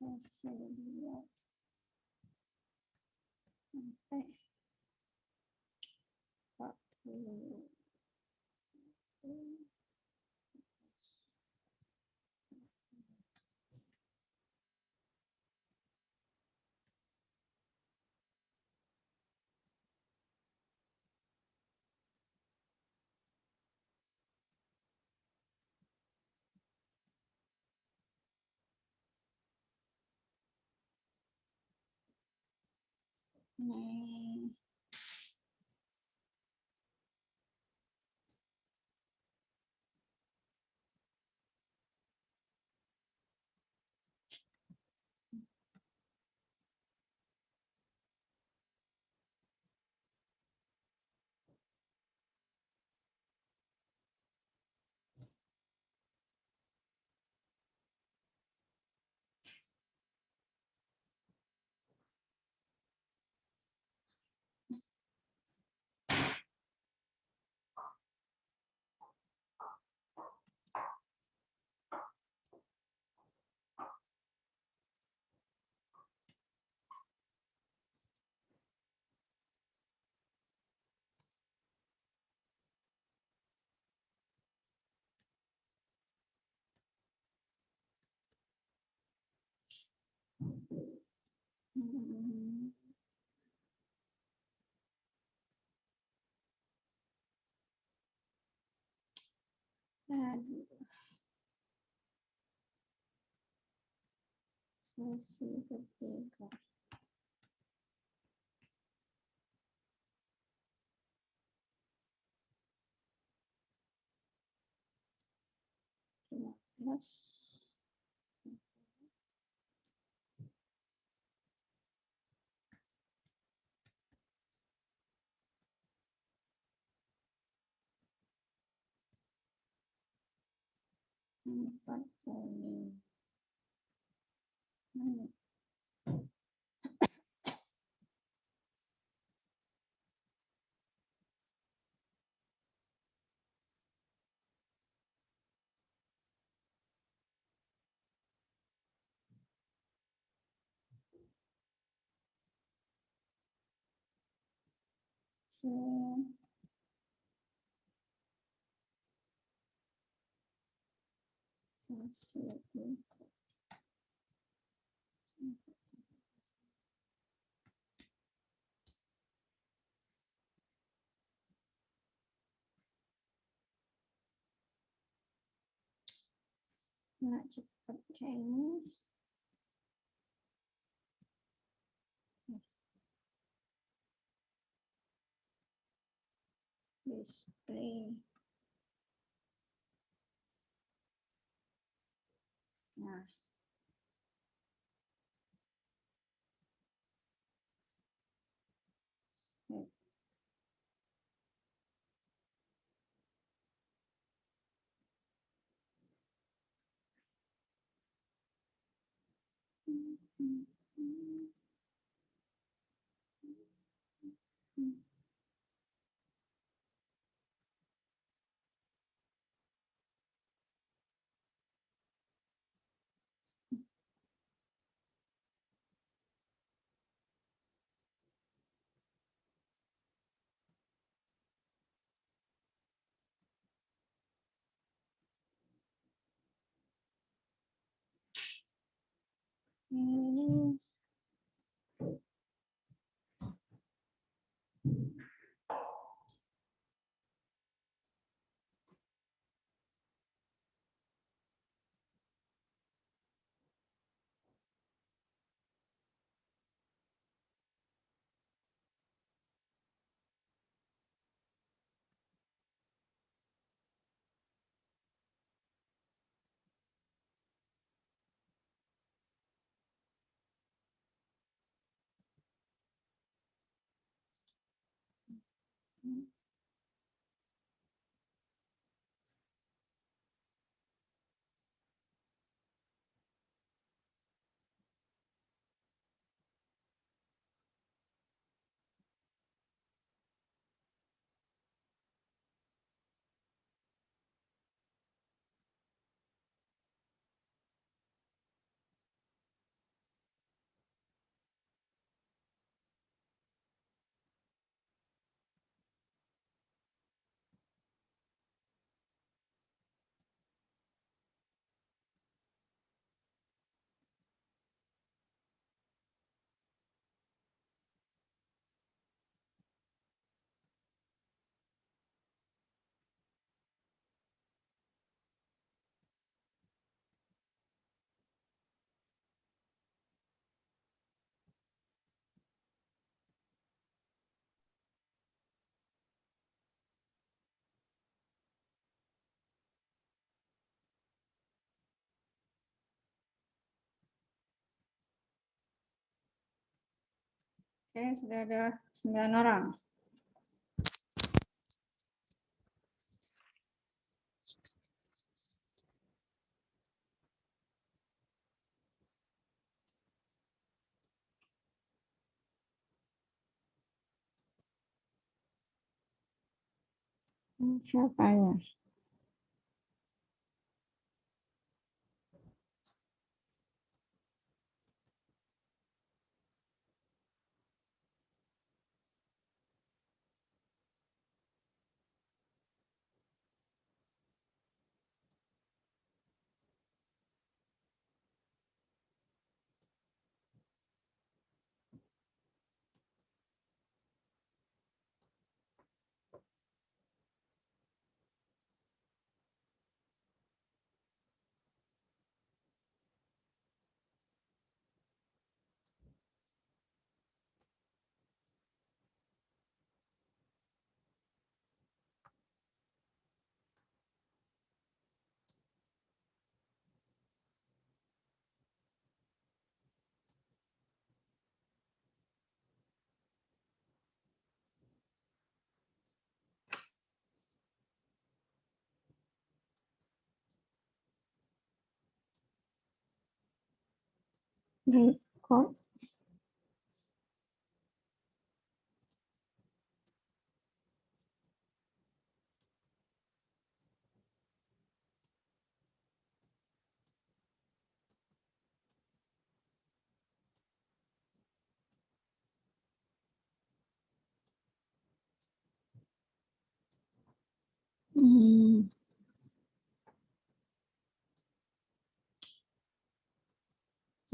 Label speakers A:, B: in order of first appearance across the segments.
A: Selesai 2 sampai 40. Nah, aduh, sesi ketiga. Plus 45 menit. Sesi ketiga. Nggak cepat kayak ini. Display. Nah, ini Oke, sudah ada 9 orang. Siapa ya? Record.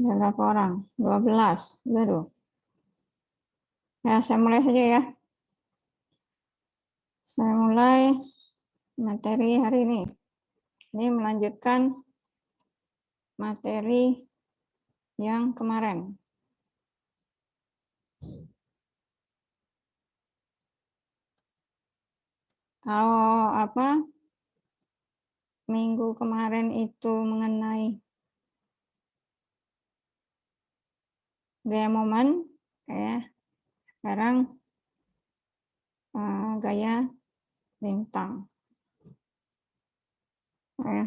A: Berapa orang? 12 baru. Ya, saya mulai saja ya. Saya mulai materi hari ini. Ini melanjutkan materi yang kemarin. Kalau minggu kemarin itu mengenai gaya momen, ya. Sekarang gaya bintang. Ya.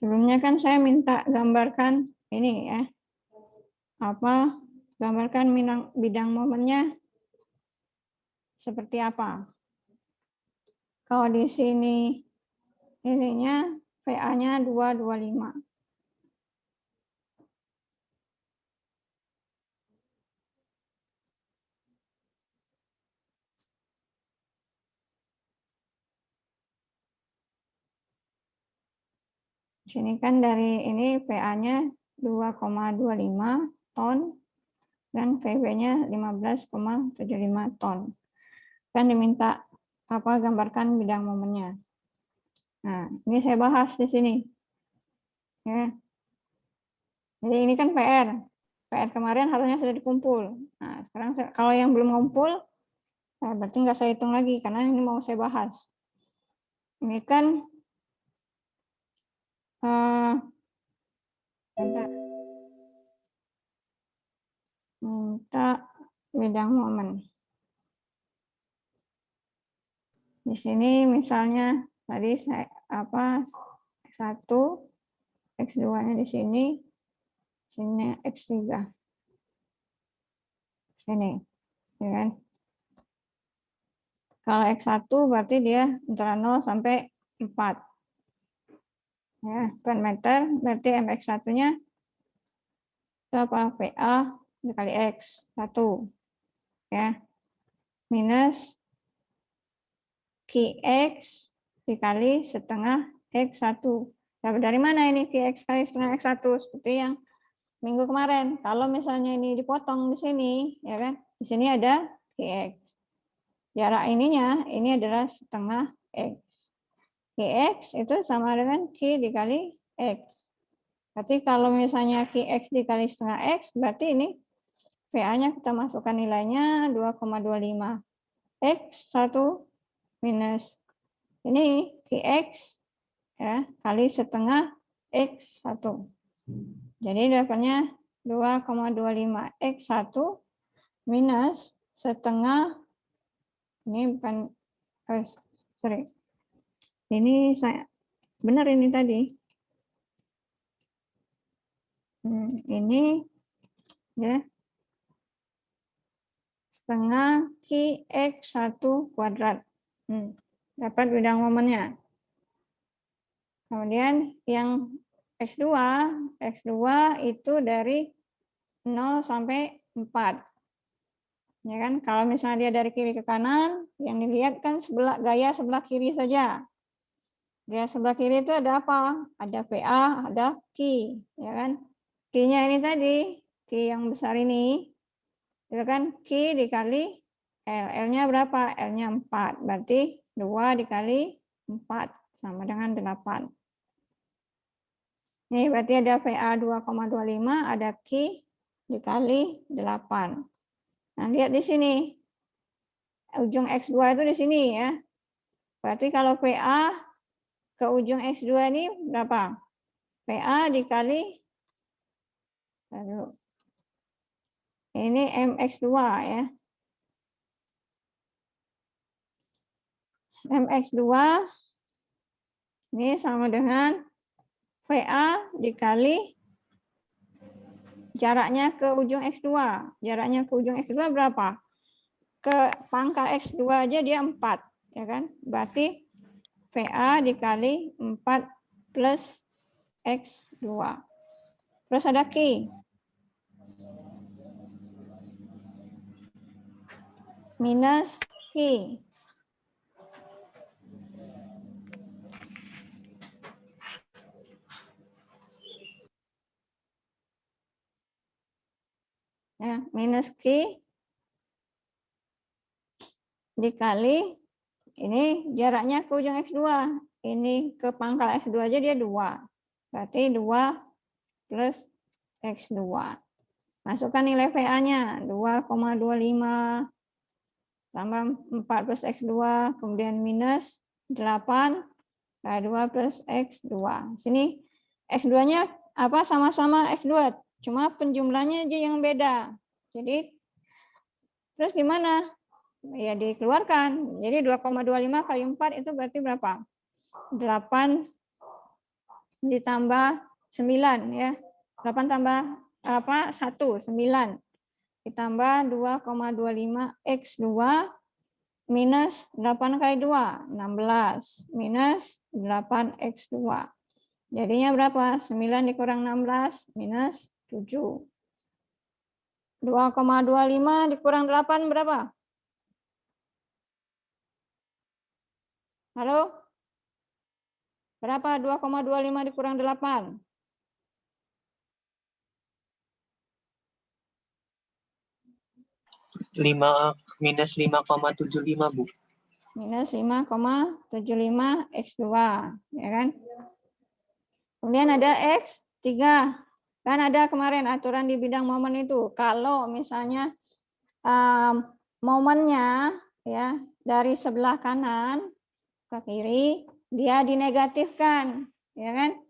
A: Sebelumnya kan saya minta gambarkan ini ya. Gambarkan bidang momennya seperti apa. Kalau di sini ininya VA-nya 225. Di sini kan dari ini VA-nya 2,25 ton dan VB-nya 15,75 ton. Kan diminta gambarkan bidang momennya. Nah, ini saya bahas di sini. Ya. Jadi ini kan PR. PR kemarin harusnya sudah dikumpul. Nah, sekarang kalau yang belum ngumpul, berarti nggak saya hitung lagi karena ini mau saya bahas. Ini kan minta bidang momen. Di sini misalnya tadi saya X1, X2-nya di sini X3. Sini, ya kan? Kalau X1 berarti dia antara 0 sampai 4. Ya, per meter berarti MX1-nya berapa? PA dikali X1. Ya. Minus QX dikali setengah X1. Dapat dari mana ini QX kali setengah X1? Seperti yang minggu kemarin. Kalau misalnya ini dipotong di sini, ya kan? Di sini ada QX. Jarak ininya, ini adalah setengah X. QX itu sama dengan Q dikali X. Berarti kalau misalnya QX dikali setengah X, berarti ini VA-nya kita masukkan nilainya 2,25. X1 minus ini QX ya, kali setengah X1. Jadi dapatnya 2,25 X1 minus setengah, ini bukan, sorry, ini saya benar ini tadi. Ini ya setengah Q X1 kuadrat. Dapat bidang momennya. Kemudian yang X2 itu dari 0 sampai 4. Ya kan? Kalau misalnya dia dari kiri ke kanan, yang dilihat kan gaya sebelah kiri saja. Gaya sebelah kiri itu ada apa? Ada PA, ada Q, ya kan? Q-nya ini tadi, Q yang besar ini, itu kan Q dikali L. L-nya berapa? L-nya 4. Berarti 2 dikali 4 sama dengan 8. Ini berarti ada VA 2,25, ada Q dikali 8. Nah, lihat di sini. Ujung X2 itu di sini ya. Berarti kalau VA ke ujung X2 ini berapa? VA dikali, ini MX2 ya. MX2 ini sama dengan VA dikali jaraknya ke ujung X2. Jaraknya ke ujung X2 berapa? Ke pangkal X2 aja dia 4, ya kan? Berarti VA dikali 4 plus X2. Terus ada Q. Minus Q. Ya, minus Q dikali, ini jaraknya ke ujung X2. Ini ke pangkal X2 aja dia 2. Berarti 2 plus X2. Masukkan nilai VA-nya. 2,25 tambah 4 plus X2. Kemudian minus 8. 2 plus X2. Sini X2-nya apa? Sama-sama X2. Cuma penjumlahnya aja yang beda. Jadi, terus gimana? Ya dikeluarkan. Jadi 2,25 kali 4 itu berarti berapa? 8 ditambah 9 ya. 8 tambah apa? 1, 9. Ditambah 2,25 X2 minus 8 kali 2, 16. Minus 8 X2. Jadinya berapa? 9 dikurang 16 minus 7. 2,25 dikurang 8 berapa? Halo? Berapa 2,25 dikurang 8?
B: Minus 5,75, Bu.
A: Minus 5,75 X2, ya kan? Kemudian ada X3. Kan ada kemarin aturan di bidang momen itu. Kalau misalnya momennya ya dari sebelah kanan ke kiri, dia dinegatifkan, ya kan?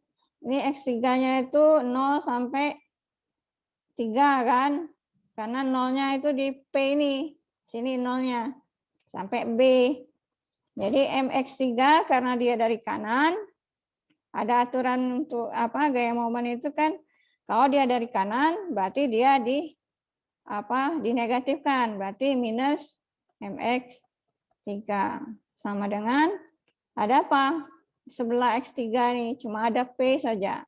A: Ini X3-nya itu 0 sampai 3 kan? Karena nolnya itu di P ini. Sini nolnya. Sampai B. Jadi MX3 karena dia dari kanan, ada aturan untuk apa gaya momen itu kan, kalau dia dari kanan berarti dia dinegatifkan, berarti minus MX3 sama dengan ada apa? Sebelah X3 nih cuma ada P saja.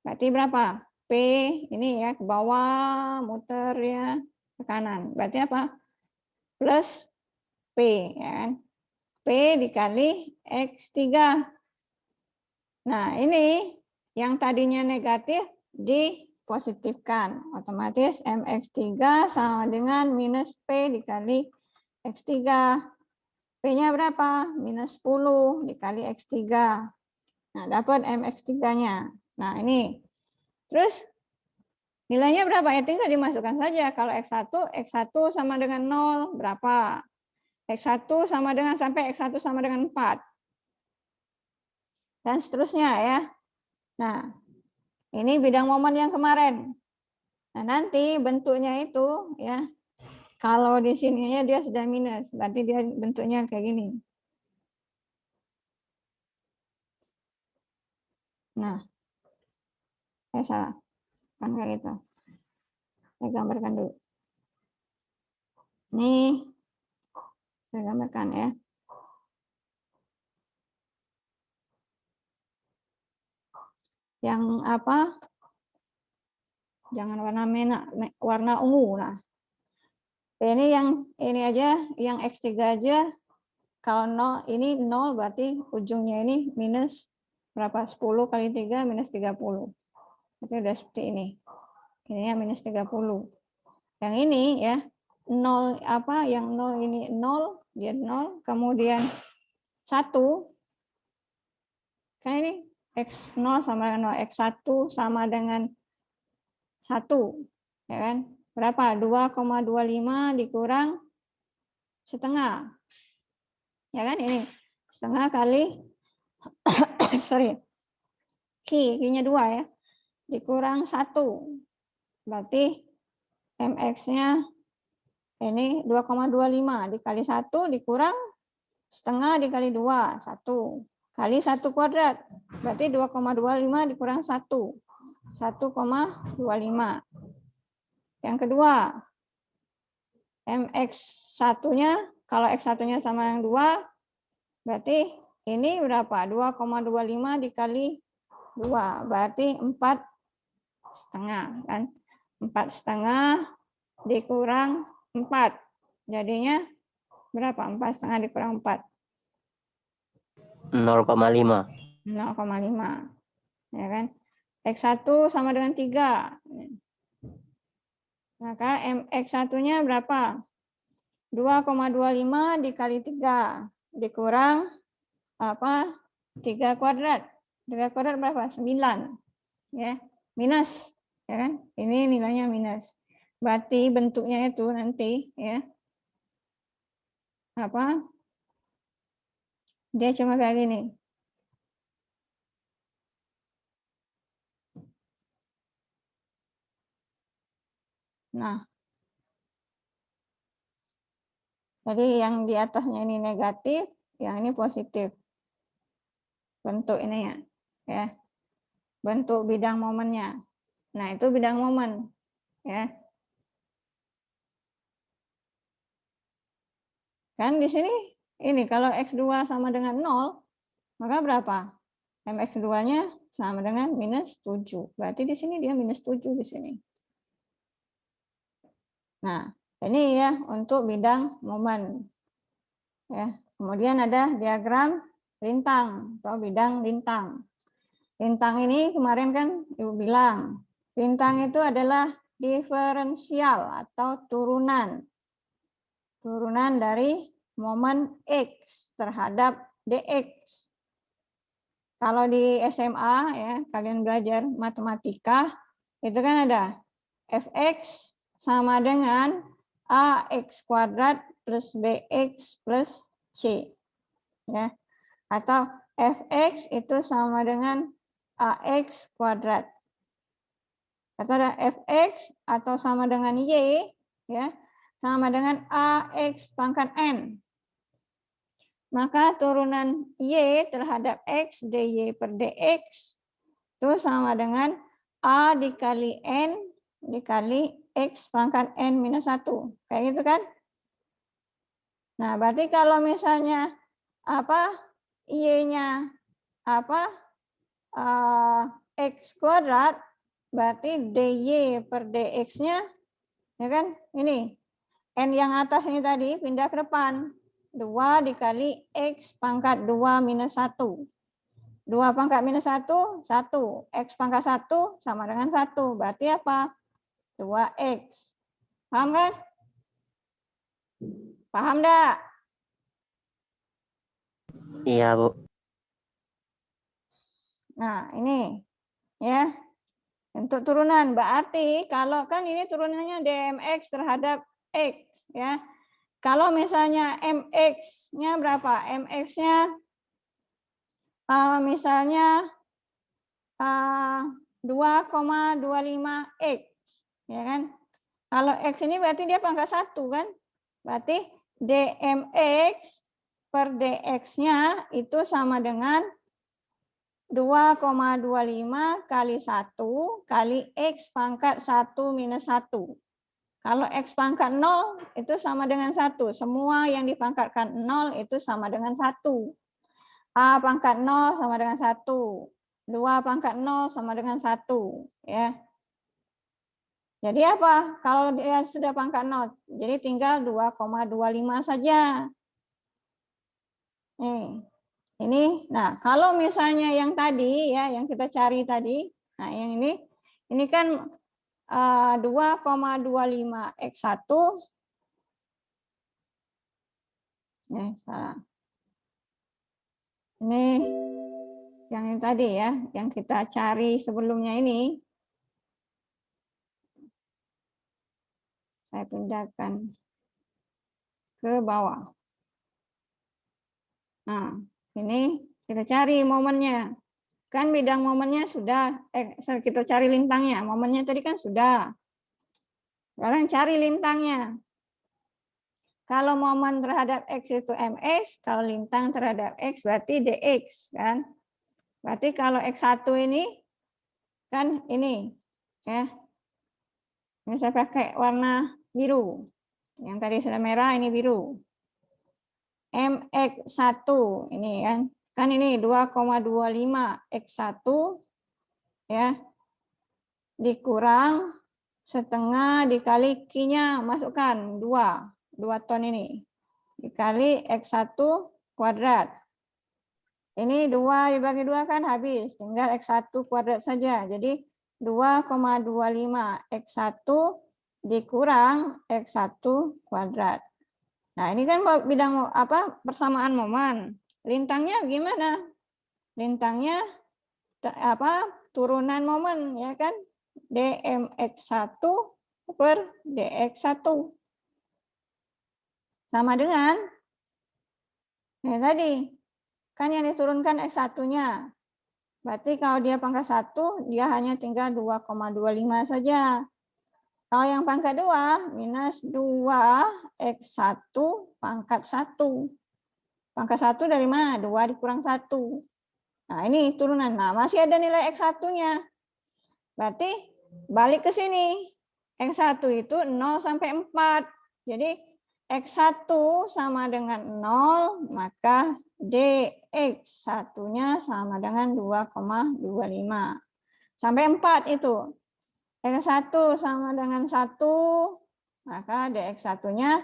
A: Berarti berapa? P ini ya ke bawah muter ya ke kanan. Berarti apa? Plus P ya kan? P dikali X3. Nah, ini yang tadinya negatif dipositifkan. Otomatis MX3 sama dengan minus P dikali X3. P-nya berapa? Minus 10 dikali X3. Nah, dapat MX3-nya. Nah, ini. Terus nilainya berapa? Ya tinggal dimasukkan saja. Kalau X1 sama dengan 0, berapa? X1 sama dengan, sampai X1 sama dengan 4. Dan seterusnya ya. Nah, ini bidang momen yang kemarin. Nah, nanti bentuknya itu ya, kalau di sininya dia sudah minus, berarti dia bentuknya kayak gini. Nah, saya salah. Kan kayak gitu. Saya gambarkan dulu. Nih, saya gambarkan ya. Yang apa? Jangan warna merah, warna ungu. Nah, ini aja, yang X3 aja. Kalau 0, ini 0 berarti ujungnya ini minus berapa? 10 kali 3 minus 30. Itu udah seperti ini. Ini minus 30. Yang ini ya, 0 apa? Yang 0 ini 0, dia 0, kemudian 1. Kan ini X0 sama dengan 0, X1 sama dengan 1. Ya kan? Berapa? 2,25 dikurang setengah. Ya kan ini setengah kali sorry. Q-nya 2 ya. Dikurang 1. Berarti MX-nya ini 2,25 dikali 1 dikurang setengah dikali 2, 1. Kali 1 kuadrat. Berarti 2,25 dikurang 1. 1,25. Yang kedua, MX1-nya, kalau X1-nya sama dengan 2, berarti ini berapa? 2,25 dikali 2, berarti 4,5 kan? 4,5 dikurang 4. Jadinya berapa? 4,5 dikurang 4.
B: 0,5.
A: 0,5. Ya kan? X1 sama dengan 3. Maka MX1-nya berapa? 2,25 dikali 3 dikurang apa? 3 kuadrat. 3 kuadrat berapa? 9. Ya, minus, ya kan? Ini nilainya minus. Berarti bentuknya itu nanti ya apa? Dia cuma kayak gini. Nah, jadi yang di atasnya ini negatif, yang ini positif. Bentuk ini ya. Bentuk bidang momennya. Nah, itu bidang momen ya. Kan di sini ini kalau X2 sama dengan 0, maka berapa? MX2-nya sama dengan minus 7. Berarti di sini dia minus 7 di sini. Nah, ini ya untuk bidang momen. Ya. Kemudian ada diagram lintang atau bidang lintang. Lintang ini kemarin kan Ibu bilang, lintang itu adalah diferensial atau turunan. Turunan dari momen X terhadap DX. Kalau di SMA ya, kalian belajar matematika, itu kan ada fx sama dengan ax kuadrat plus bx plus c. Ya. Atau fx itu sama dengan ax kuadrat. Atau ada fx atau sama dengan y, ya, sama dengan ax pangkat n. Maka turunan y terhadap x dy per dx itu sama dengan a dikali n dikali x pangkat n minus 1. Kayak gitu kan? Nah, berarti kalau misalnya apa y-nya apa x kuadrat, berarti dy per dx-nya ya kan? Ini n yang atas ini tadi pindah ke depan. 2 dikali x pangkat 2 minus 1. 2 pangkat minus 1, 1. X pangkat 1 sama dengan 1. Berarti apa? 2x. Paham kan? Paham enggak?
B: Iya, Bu.
A: Nah, ini ya. Untuk turunan. Berarti kalau kan ini turunannya dmx terhadap x ya. Kalau misalnya mx-nya berapa? Mx-nya misalnya 2,25x. Ya kan? Kalau X ini berarti dia pangkat 1 kan? Berarti dmx per dx-nya itu sama dengan 2,25 kali 1 kali X pangkat 1 minus 1. Kalau X pangkat 0 itu sama dengan 1. Semua yang dipangkatkan 0 itu sama dengan 1. A pangkat 0 sama dengan 1. 2 pangkat 0 sama dengan 1. Ya. Jadi apa? Kalau dia sudah pangkat 0, jadi tinggal 2,25 saja. Ini, nah kalau misalnya yang tadi ya, yang kita cari tadi, nah yang ini kan 2,25 X1, salah. Ini yang tadi ya, yang kita cari sebelumnya ini. Saya pindahkan ke bawah. Nah, ini kita cari momennya. Kan bidang momennya sudah, kita cari lintangnya. Momennya tadi kan sudah. Sekarang cari lintangnya. Kalau momen terhadap X itu Ms, kalau lintang terhadap X berarti dx. Kan? Berarti kalau X1 ini, kan ini. Ya. Ini saya pakai warna biru. Yang tadi sudah merah, ini biru. MX1 ini kan ini 2,25 X1 ya dikurang setengah dikali Q-nya masukkan 2 ton ini dikali X1 kuadrat. Ini 2 dibagi 2 kan habis, tinggal X1 kuadrat saja. Jadi 2,25 X1 dikurang X1 kuadrat. Nah, ini kan bidang apa? Persamaan momen. Lintangnya gimana? Lintangnya apa? Turunan momen ya kan? dmx1 per dx1 sama dengan ya tadi kan yang diturunkan x1-nya. Berarti kalau dia pangkat 1 dia hanya tinggal 2,25 saja. Kalau yang pangkat 2 minus 2x1 pangkat 1. Pangkat 1 dari mana? 2 dikurang 1. Nah, ini turunan. Nah, masih ada nilai X1-nya. Berarti balik ke sini. X1 itu 0 sampai 4. Jadi X1 sama dengan 0, maka dx1-nya sama dengan 2,25. Sampai 4 itu. X1 sama dengan 1, maka dx1-nya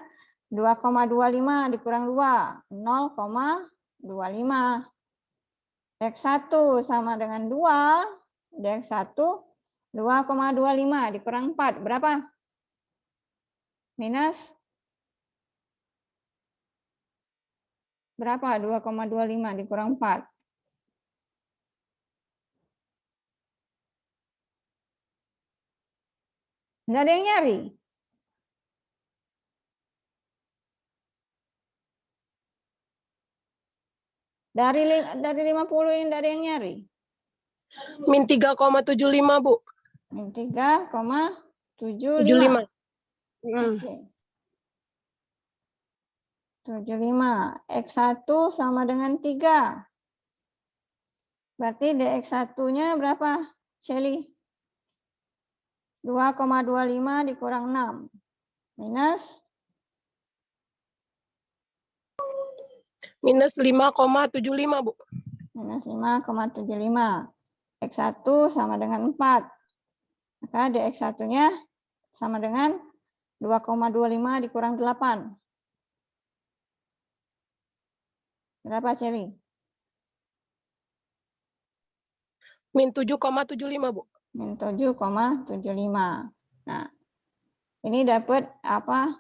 A: 2,25 dikurang 2, 0,25. X1 sama dengan 2, dx1 2,25 dikurang 4, berapa? Minus berapa? 2,25 dikurang 4. Nggak ada yang nyari. Dari 50 ini nggak ada yang nyari.
C: Min 3,75, Bu.
A: Min 3,75.
C: 75.
A: Oke. 75. X1 sama dengan 3. Berarti dx1-nya berapa, Shelly? 2,25 dikurang 6. Minus?
C: Minus 5,75, Bu.
A: Minus 5,75. X1 sama dengan 4. Maka dx1-nya sama dengan 2,25 dikurang 8. Berapa, Shelly?
C: Min 7,75, Bu.
A: Min 7,75. Nah, ini dapat apa?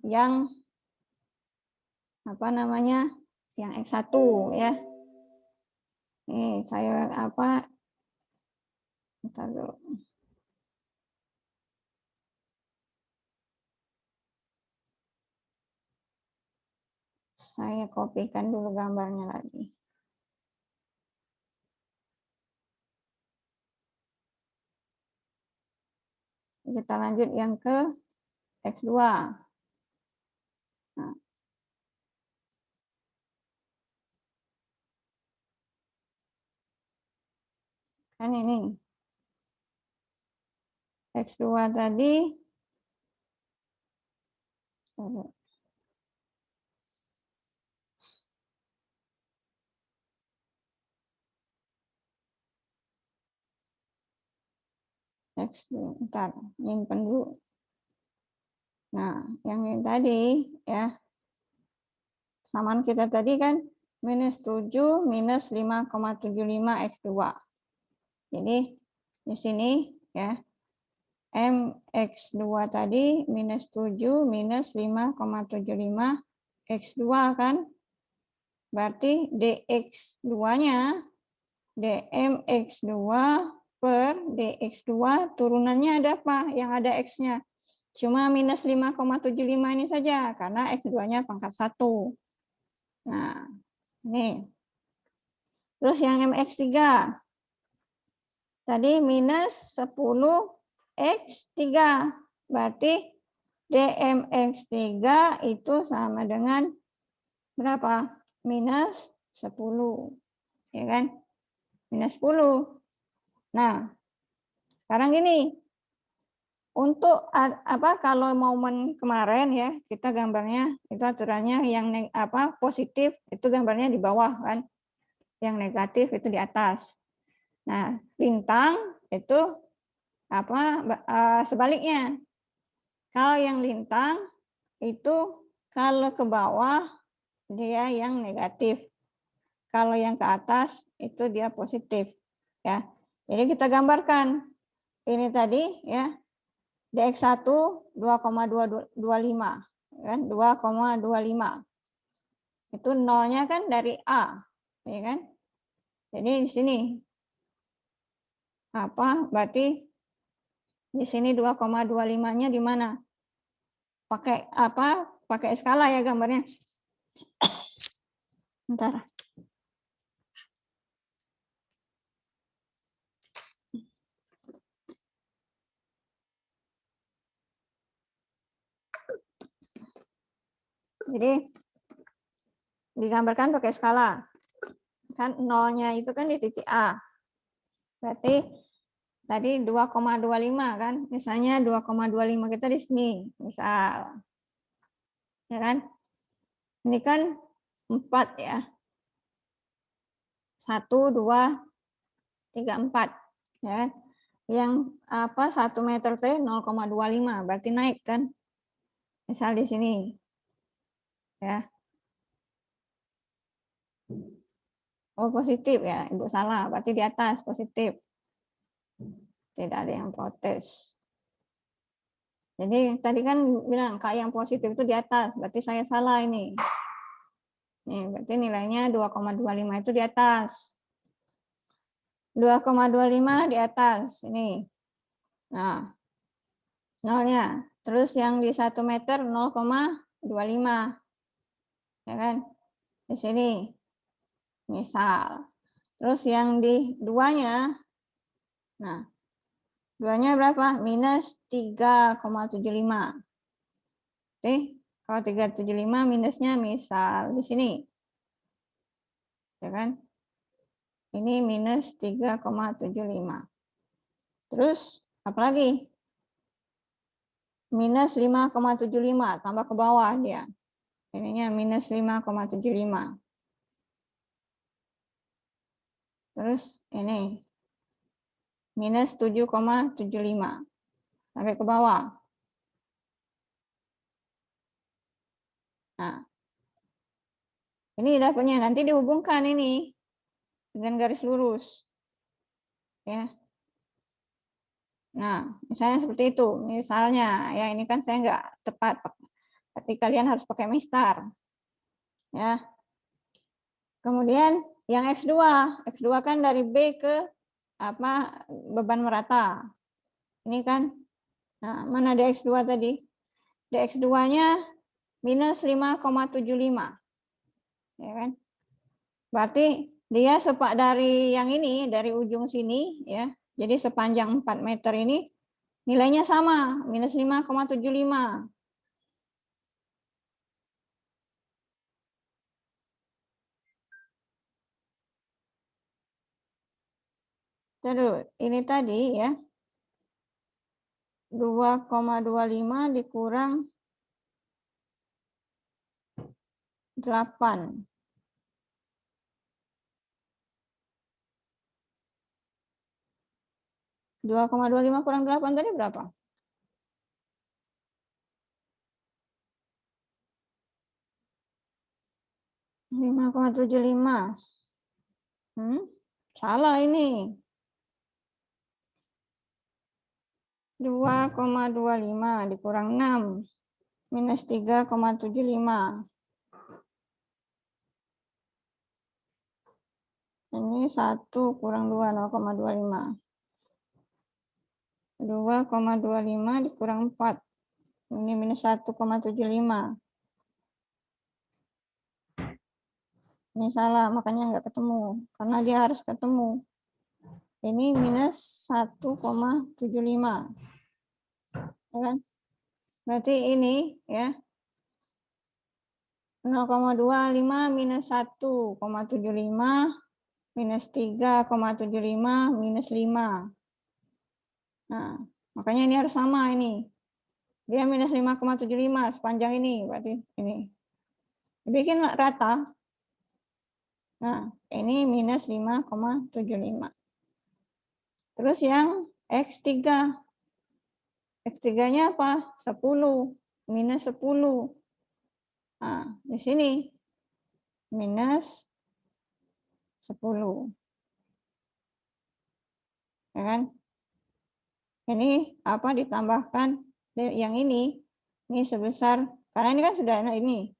A: Yang apa namanya? Yang X1 ya. Ini saya apa? Bentar dulu. Saya kopikan dulu gambarnya lagi. Kita lanjut yang ke X2. Nah. Kan ini. X2 tadi. Ntar, nyimpen dulu. Nah, yang ini tadi ya, samaan kita tadi kan minus 7 minus 5,75 X2. Jadi di sini ya, MX2 tadi minus 7 minus 5,75 X2 kan. Berarti DX2-nya, DMX2 per DX2 turunannya ada apa? Yang ada X-nya. Cuma minus 5,75 ini saja, karena X2-nya pangkat 1. Nah, ini. Terus yang MX3. Tadi minus 10X3. Berarti DMX3 itu sama dengan berapa? Minus 10. Ya kan? Minus 10. Nah, sekarang gini. Untuk apa kalau momen kemarin ya, kita gambarnya itu aturannya yang positif itu gambarnya di bawah kan. Yang negatif itu di atas. Nah, lintang itu sebaliknya. Kalau yang lintang itu kalau ke bawah dia yang negatif. Kalau yang ke atas itu dia positif ya. Jadi kita gambarkan ini tadi ya. DX1 2,225 kan 2,25. Itu nolnya kan dari A, ya kan? Jadi di sini berarti di sini 2,25-nya di mana? Pakai Pakai skala ya gambarnya. Bentar. Jadi digambarkan pakai skala. Kan nolnya itu kan di titik A. Berarti tadi 2,25 kan. Misalnya 2,25 kita di sini, misal. Ya kan? Ini kan 4 ya. 1 2 3 4 ya. Yang 1 meter T 0,25 berarti naik kan. Misal di sini. Ya. Oh, positif ya, Ibu salah. Berarti di atas positif. Tidak ada yang protes. Jadi tadi kan bilang Kak yang positif itu di atas, berarti saya salah ini. Nih, berarti nilainya 2,25 itu di atas. 2,25 di atas ini. Nah, nolnya. Terus yang di 1 meter 0,25. Ya kan? Di sini. Misal. Terus yang di duanya, nah, duanya berapa? Minus 3,75. Oke, kalau 375 minusnya misal di sini. Ya kan? Ini minus 3,75. Terus, apa lagi? Minus 5,75, tambah ke bawah dia. Ininya minus 5,75. Terus ini minus 7,75 sampai ke bawah. Nah, ini dapatnya nanti dihubungkan ini dengan garis lurus, ya. Nah, misalnya seperti itu. Misalnya, ya ini kan saya nggak tepat, berarti kalian harus pakai mistar, ya. Kemudian yang X2 kan dari B ke beban merata. Ini kan, nah, mana DX2 tadi? DX2-nya minus 5,75. Ya kan? Berarti dia sepak dari yang ini, dari ujung sini, ya. Jadi sepanjang 4 meter ini, Nilainya sama, minus 5,75. Terus, ini tadi ya, 2,25 dikurang 8. Dua koma 25 kurang 8 tadi berapa? 5,75. Salah ini. 2,25 dikurang 6. Minus 3,75. Ini 1 kurang 2, 0,25. 2,25 dikurang 4. Ini minus 1,75. Ini salah, makanya nggak ketemu. Karena dia harus ketemu. Ini minus 1,75. Ya kan? Berarti ini ya 0,25 minus 1,75 minus 3,75 minus 5. Nah, makanya ini harus sama ini. Dia minus 5,75 sepanjang ini, berarti ini. Bikin rata. Nah, ini minus 5,75. Terus yang X3. X3-nya apa? 10. Minus 10. Nah, di sini. Minus 10. Ya kan? Ini apa ditambahkan yang ini sebesar, karena ini kan sudah ada ini.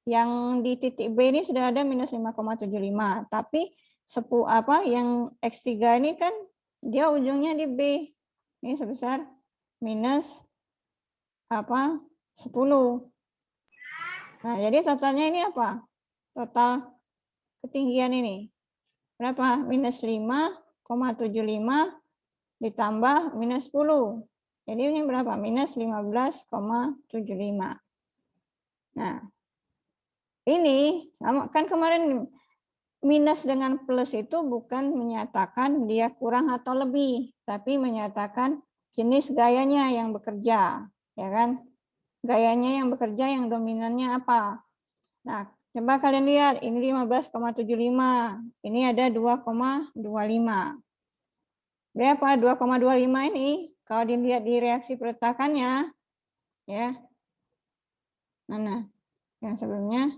A: Yang di titik B ini sudah ada minus 5,75. Tapi yang X3 ini kan dia ujungnya di B. Ini sebesar minus 10. Nah, jadi totalnya ini apa? Total ketinggian ini. Berapa? Minus 5,75 ditambah minus 10. Jadi ini berapa? Minus 15,75. Nah, ini sama kan kemarin minus dengan plus itu bukan menyatakan dia kurang atau lebih, tapi menyatakan jenis gayanya yang bekerja, ya kan? Gayanya yang bekerja, yang dominannya apa? Nah, coba kalian lihat, ini 15,75, ini ada 2,25. Berapa 2,25 ini? Kalau dilihat di reaksi perletakannya, ya, mana? Yang sebelumnya,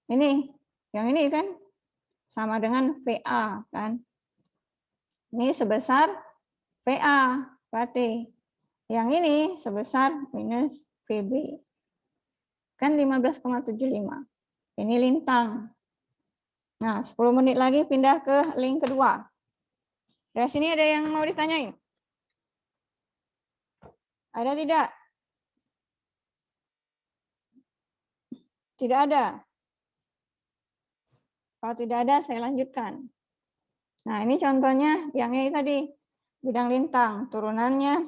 A: ini, yang ini kan sama dengan PA kan? Ini sebesar PA, berarti yang ini sebesar minus PB. Kan 15,75. Ini lintang. Nah, 10 menit lagi pindah ke link kedua. Dari sini ada yang mau ditanyain? Ada tidak? Tidak ada. Kalau tidak ada, saya lanjutkan. Nah, ini contohnya yang ini tadi. Bidang lintang. Turunannya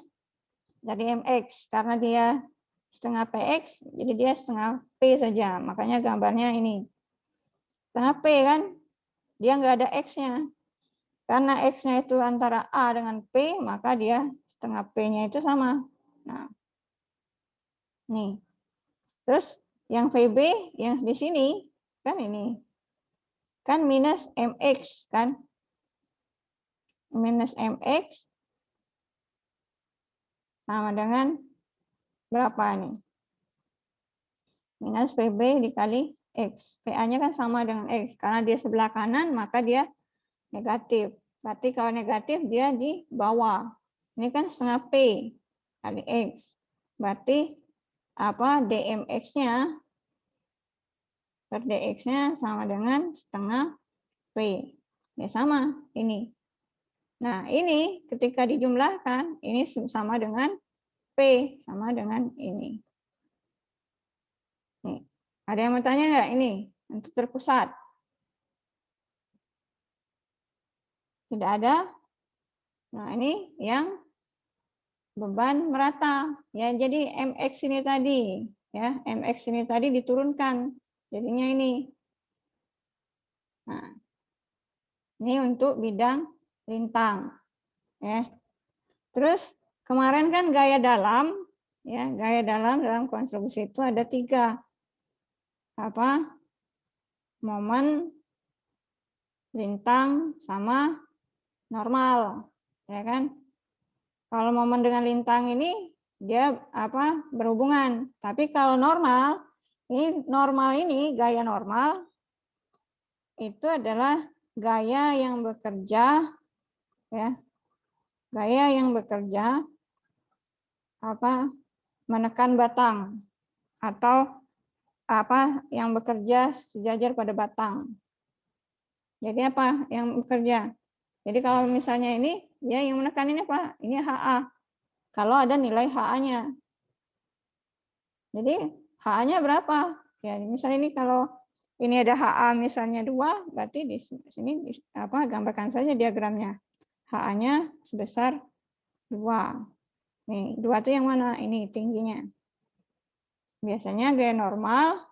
A: dari MX. Karena dia setengah PX, jadi dia setengah P saja. Makanya gambarnya ini. Setengah P kan? Dia nggak ada X-nya. Karena X-nya itu antara A dengan P, maka dia setengah P-nya itu sama. Nah, nih. Terus yang VB yang di sini kan ini. Kan minus MX kan. Minus MX sama dengan berapa nih? Minus PB dikali X. PA-nya kan sama dengan X. Karena dia sebelah kanan, maka dia negatif. Berarti kalau negatif, dia di bawah. Ini kan setengah P kali X. Berarti apa DMX-nya per DX-nya sama dengan setengah P. Ya sama ini. Nah, ini ketika dijumlahkan, ini sama dengan P, sama dengan ini. Nih. Ada yang mau tanya nggak ini untuk terpusat? Tidak ada? Nah, ini yang beban merata. Ya, jadi MX ini tadi, ya, MX ini tadi diturunkan. Jadinya ini. Nah, ini untuk bidang lintang, ya. Terus kemarin kan gaya dalam, ya, gaya dalam konstruksi itu ada 3. Apa? Momen, lintang, sama normal, ya kan? Kalau momen dengan lintang ini dia apa? Berhubungan. Tapi kalau normal ini gaya normal itu adalah gaya yang bekerja, ya. Gaya yang bekerja apa? Menekan batang atau apa yang bekerja sejajar pada batang. Jadi apa yang bekerja? Jadi kalau misalnya ini, ya yang menekan ini apa? Ini HA. Kalau ada nilai HA-nya. Jadi HA-nya berapa? Ya misalnya ini kalau ini ada HA misalnya 2, berarti di sini apa gambarkan saja diagramnya. HA-nya sebesar 2. Nih, 2 itu yang mana? Ini tingginya. Biasanya gaya normal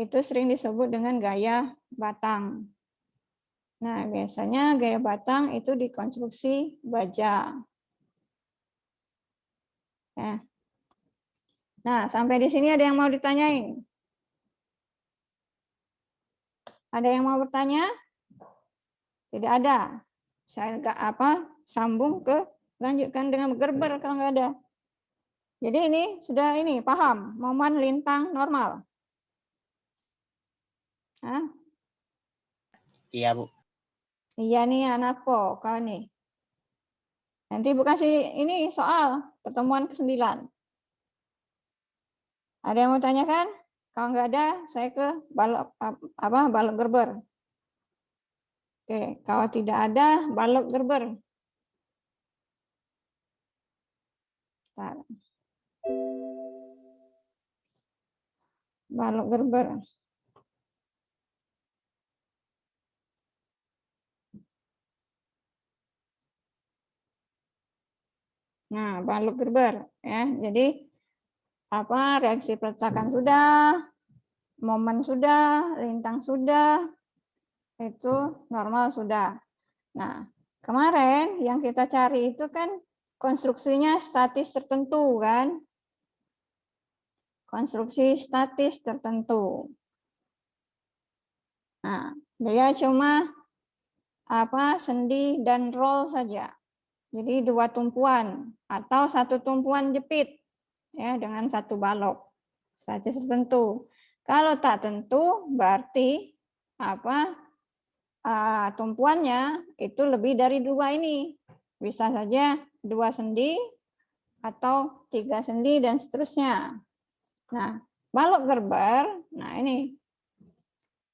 A: itu sering disebut dengan gaya batang. Nah, biasanya gaya batang itu dikonstruksi baja. Ya. Nah, sampai di sini ada yang mau ditanyain? Ada yang mau bertanya? Tidak ada. Saya nggak sambung ke lanjutkan dengan Gerber kalau nggak ada. Jadi ini sudah ini paham momen lintang normal. Hah?
B: Iya, Bu.
A: Iya nih anak kok kau nih. Nanti Bu kasih ini soal pertemuan ke-9. Ada yang mau tanyakan? Kalau nggak ada, saya ke balok Gerber. Oke, kalau tidak ada, balok Gerber. Balok Gerber. Nah, balok Gerber ya. Jadi apa reaksi peletakan sudah, momen sudah, lintang sudah, itu normal sudah. Nah, kemarin yang kita cari itu kan konstruksinya statis tertentu kan? Konstruksi statis tertentu. Nah, dia cuma sendi dan roll saja. Jadi 2 tumpuan atau 1 tumpuan jepit ya dengan 1 balok. Statis tertentu. Kalau tak tentu berarti tumpuannya itu lebih dari 2 ini. Bisa saja 2 sendi atau 3 sendi dan seterusnya. Nah, balok Gerber, nah ini.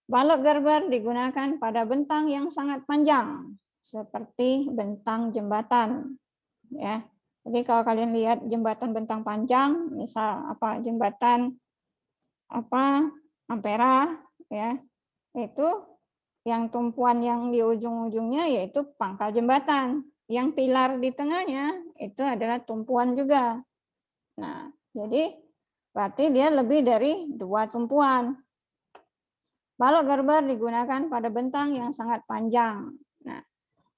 A: Balok Gerber digunakan pada bentang yang sangat panjang seperti bentang jembatan ya. Jadi kalau kalian lihat jembatan bentang panjang, misal jembatan Ampera ya, itu yang tumpuan yang di ujung-ujungnya yaitu pangkal jembatan. Yang pilar di tengahnya itu adalah tumpuan juga. Nah, jadi berarti dia lebih dari 2 tumpuan. Balok Gerber digunakan pada bentang yang sangat panjang. Nah,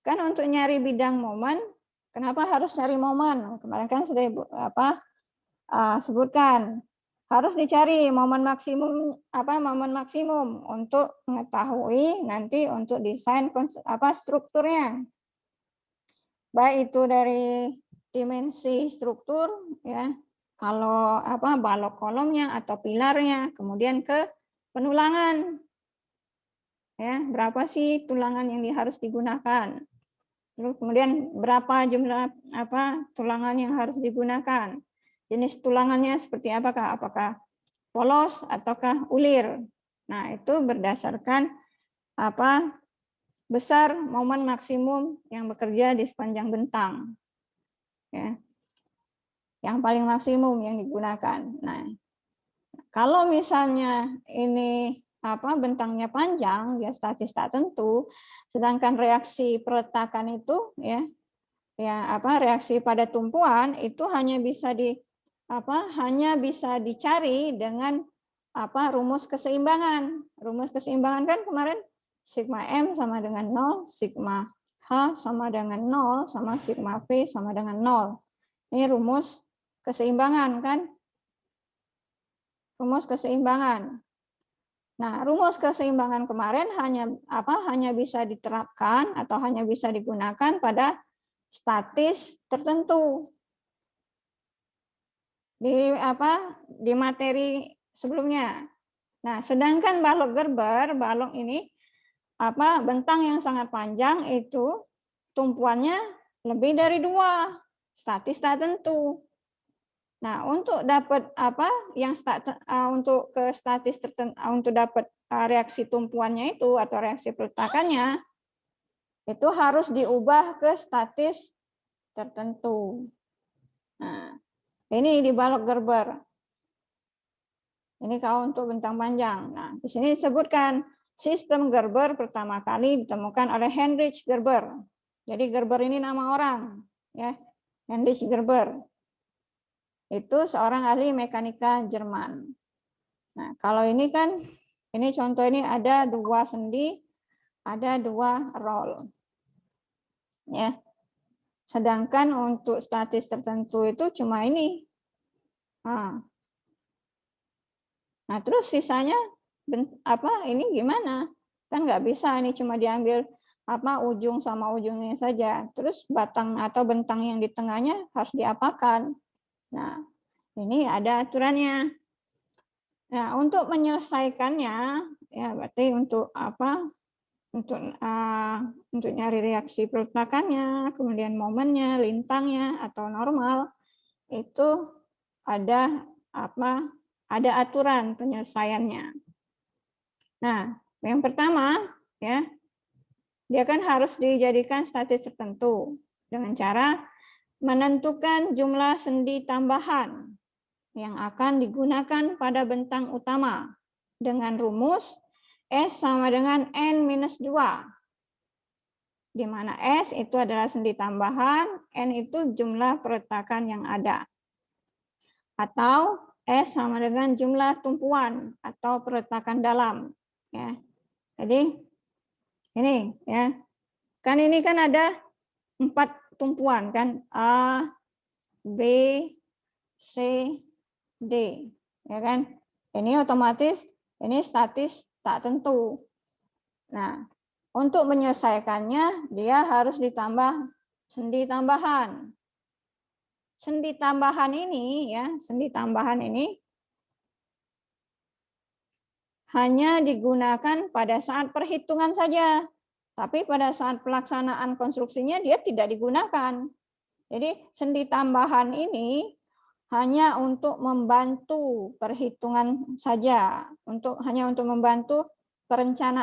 A: kan untuk nyari bidang momen, kenapa harus nyari momen? Kemarin kan sudah sebutkan harus dicari momen maksimum untuk mengetahui nanti untuk desain strukturnya. Baik itu dari dimensi struktur ya. Kalau balok kolomnya atau pilarnya, kemudian ke penulangan. Ya, berapa sih tulangan yang harus digunakan? Terus kemudian berapa jumlah tulangan yang harus digunakan? Jenis tulangannya seperti apakah? Apakah polos ataukah ulir? Nah, itu berdasarkan besar momen maksimum yang bekerja di sepanjang bentang. Ya. Yang paling maksimum yang digunakan. Nah, kalau misalnya ini bentangnya panjang, dia statis tak tentu, sedangkan reaksi peletakan itu ya reaksi pada tumpuan itu hanya bisa dicari dengan rumus keseimbangan. Rumus keseimbangan kan kemarin sigma M sama dengan 0, sigma H sama dengan 0, sama sigma V sama dengan 0. Ini rumus keseimbangan kan? Rumus keseimbangan. Nah, rumus keseimbangan kemarin hanya bisa diterapkan atau hanya bisa digunakan pada statis tertentu. Di materi sebelumnya. Nah, sedangkan balok Gerber, balok ini bentang yang sangat panjang itu tumpuannya lebih dari 2, statis tak tentu. Nah, untuk dapat untuk ke statis tertentu, untuk dapat reaksi tumpuannya itu atau reaksi peletakannya itu harus diubah ke statis tertentu. Nah, ini di balok Gerber. Ini kalau untuk bentang panjang. Nah, di sini disebutkan sistem Gerber pertama kali ditemukan oleh Heinrich Gerber. Jadi Gerber ini nama orang, ya. Heinrich Gerber. Itu seorang ahli mekanika Jerman. Nah, kalau ini kan, ini contoh ini ada 2 sendi, ada 2 roll. Ya. Sedangkan untuk statis tertentu itu cuma ini. Nah, terus sisanya ini gimana? Kan nggak bisa, ini cuma diambil ujung sama ujungnya saja. Terus batang atau bentang yang di tengahnya harus diapakan? Nah, ini ada aturannya. Nah, untuk menyelesaikannya, ya berarti untuk untuk nyari reaksi peletakannya, kemudian momennya, lintangnya atau normal, itu ada aturan penyelesaiannya. Nah, yang pertama, ya, dia kan harus dijadikan statis tertentu dengan cara menentukan jumlah sendi tambahan yang akan digunakan pada bentang utama dengan rumus S sama dengan N-2, di mana S itu adalah sendi tambahan, N itu jumlah peletakan yang ada. Atau S sama dengan jumlah tumpuan atau peletakan dalam. Ya. Jadi ini ya, kan ini kan ada 4 tumpuan kan, A, B, C, D, ya kan? Ini otomatis ini statis tak tentu. Nah, untuk menyelesaikannya dia harus ditambah sendi tambahan. Sendi tambahan ini ya, sendi tambahan ini hanya digunakan pada saat perhitungan saja. Tapi pada saat pelaksanaan konstruksinya dia tidak digunakan. Jadi sendi tambahan ini hanya untuk membantu perhitungan saja, hanya untuk membantu perencanaan.